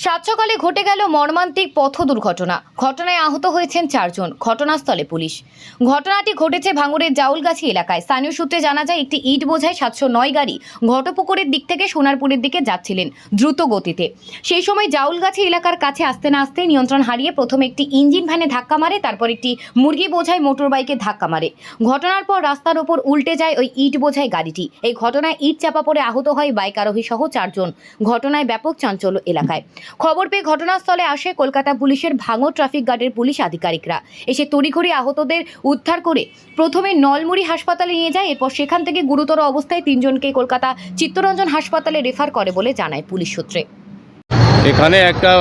সাত সকালে ঘটে গেল মর্মান্তিক পথ দুর্ঘটনা। ঘটনায় আহত হয়েছেন 4 জন। ঘটনাস্থলে পুলিশ। ঘটনাটি ঘটেছে ভাঙড়ের জাউলগাছি এলাকায়। স্থানীয় সূত্রে জানা যায়, একটি ইট বোঝাই 709 গাড়ি ঘটপুকুরের দিক থেকে সোনারপুরের দিকে যাচ্ছিলেন দ্রুত গতিতে। সেই সময় জাউলগাছি এলাকার কাছে আসতে না আসতে নিয়ন্ত্রণ হারিয়ে প্রথমে একটি ইঞ্জিন ভ্যানে ধাক্কা মারে, তারপর একটি মুরগি বোঝাই মোটর বাইকে ধাক্কা মারে। ঘটনার পর রাস্তার ওপর উল্টে যায় ওই ইট বোঝাই গাড়িটি। এই ঘটনায় ইট চাপা পড়ে আহত হয় বাইক আরোহী সহ 4 জন। ঘটনায় ব্যাপক চাঞ্চল্য এলাকায়। খবর পেয়ে ঘটনাস্থলে আসে কলকাতা পুলিশের ভাঙড় ট্রাফিক গার্ডের পুলিশ আধিকারিকরা। এসে তড়িঘড়ি আহতদের উদ্ধার করে প্রথমে নলমুড়ি হাসপাতালে নিয়ে যায়। এরপর সেখান থেকে গুরুতর অবস্থায় 3 জনকে কলকাতা চিত্তরঞ্জন হাসপাতালে রেফার করে বলে জানায় পুলিশ সূত্রে। এখানে একটা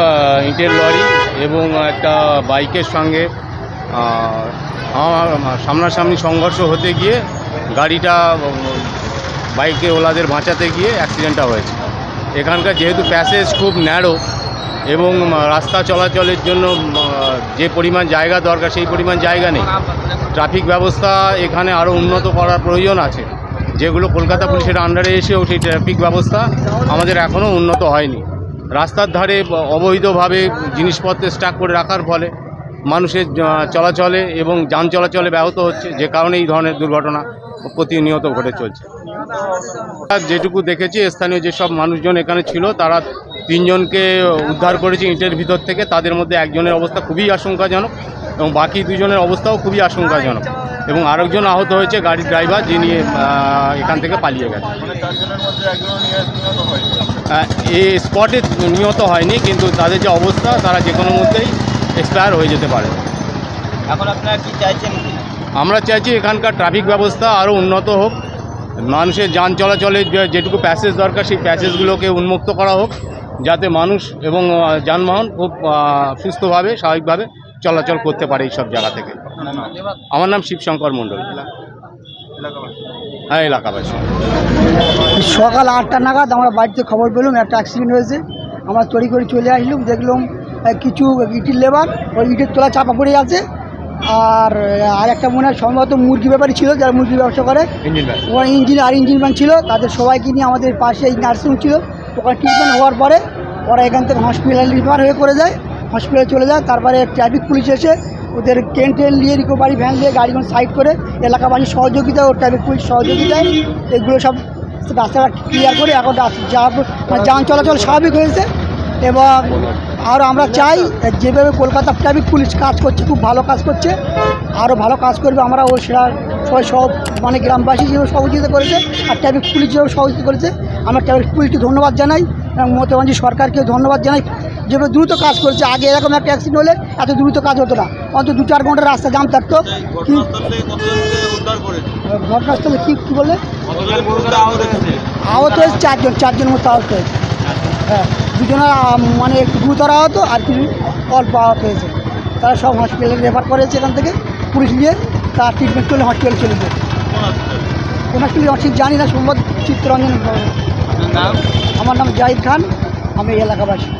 ইটের লরি এবং একটা বাইকের সঙ্গে সামনাসামনি সংঘর্ষ হতে গিয়ে গাড়িটা বাইকে ওলাদের বাঁচাতে গিয়ে অ্যাক্সিডেন্টটা হয়েছে। এখানকার যেহেতু প্যাসেজ খুব ন্যারো এবং রাস্তা চলাচলের জন্য যে পরিমাণ জায়গা দরকার সেই পরিমাণ জায়গা নেই। ট্রাফিক ব্যবস্থা এখানে আরও উন্নত করার প্রয়োজন আছে, যেগুলো কলকাতা পুলিশের আন্ডারে এসেও সেই ট্রাফিক ব্যবস্থা আমাদের এখনও উন্নত হয়নি। রাস্তার ধারে অবৈধভাবে জিনিসপত্র স্টক করে রাখার ফলে মানুষের চলাচলে এবং যান চলাচলে ব্যাহত হচ্ছে, যে কারণে এই ধরনের দুর্ঘটনা প্রতিনিয়ত ঘটে চলছে। যেটুকু দেখেছি, স্থানীয় যেসব মানুষজন এখানে ছিল তারা 3 জনকে উদ্ধার করেছে ইটের ভিতর থেকে। তাদের মধ্যে একজনের অবস্থা খুবই আশঙ্কাজনক এবং বাকি 2 জনের অবস্থাও খুবই আশঙ্কাজনক এবং আরেকজন আহত হয়েছে গাড়ির ড্রাইভার, যিনি এখান থেকে পালিয়ে গেছে। এই স্পটে নিহত হয়নি, কিন্তু তাদের যে অবস্থা তারা যে কোনো মধ্যেই এক্সপায়ার হয়ে যেতে পারে। এখন আপনারা কি চাইছেন? আমরা চাইছি এখানকার ট্রাফিক ব্যবস্থা আরও উন্নত হোক, মানুষের যান চলাচলের যেটুকু প্যাসেজ দরকার সেই প্যাসেজগুলোকে উন্মুক্ত করা হোক, যাতে মানুষ এবং যানবাহন খুব সুস্থভাবে স্বাভাবিকভাবে চলাচল করতে পারে এই সব জায়গা থেকে। আমার নাম শিবশঙ্কর মণ্ডল। হ্যাঁ, এলাকাবাসী। সকাল 8টা নাগাদ আমরা বাড়িতে খবর পেলাম একটা অ্যাক্সিডেন্ট হয়েছে। আমরা তড়ি করে চলে আসলাম, দেখলাম কিছু ইটের লেবার ওই ইটের তোলা চাপা পড়ে আছে। আর একটা মনে হয় সম্ভবত মুরগি ব্যাপারী ছিল, যারা মুরগি ব্যবসা করে, ওরা ইঞ্জিন ম্যান ছিল। তাদের সবাইকে নিয়ে আমাদের পাশে এই নার্সিং ছিল, ওখানে ট্রিটমেন্ট হওয়ার পরে ওরা এখান থেকে হসপিটালে রিফার হয়ে করে যায়, হসপিটালে চলে যায়। তারপরে ট্রাফিক পুলিশ এসে ওদের ট্রেন নিয়ে রিকভারি ভ্যান দিয়ে গাড়িগুলো সাইড করে এলাকাবাসীর সহযোগিতা ও ট্রাফিক পুলিশ সহযোগিতায় এগুলো সব রাস্তাটা ক্লিয়ার করে এখন যান চলাচল স্বাভাবিক হয়েছে। এবং আর আমরা চাই যেভাবে কলকাতা ট্রাফিক পুলিশ কাজ করছে, খুব ভালো কাজ করছে, আরও ভালো কাজ করবে। আমরা ও সেটা সব মানে গ্রামবাসী যেভাবে সহযোগিতা করেছে আর ট্রাফিক পুলিশ যেভাবে সহযোগিতা করেছে, আমরা ট্রাফিক পুলিশকে ধন্যবাদ জানাই এবং মমতা ব্যানার্জি সরকারকেও ধন্যবাদ জানাই, যেভাবে দ্রুত কাজ করছে। আগে এরকম একটা অ্যাক্সিডেন্ট হলে এত দ্রুত কাজ হতো না, অন্তত 2-4 ঘন্টা রাস্তা জাম থাকতো। ঘটনাস্থলে কী বললে আহত হয়েছে 4 জন, 4 জনের মতো আহত হয়েছে। হ্যাঁ, 2 জনের মানে একটু গুরুতর আহত আর কিছু অল্প আহত হয়েছে। তারা সব হসপিটালে রেফার করেছে এখান থেকে পুলিশ নিয়ে, তার ট্রিটমেন্ট করলে হসপিটালে চলে যায়। কোন হসপিটালে ঠিক জানি না, সম্ভব চিত্তরঞ্জন। আমার নাম জাহিদ খান, আমি এলাকাবাসী।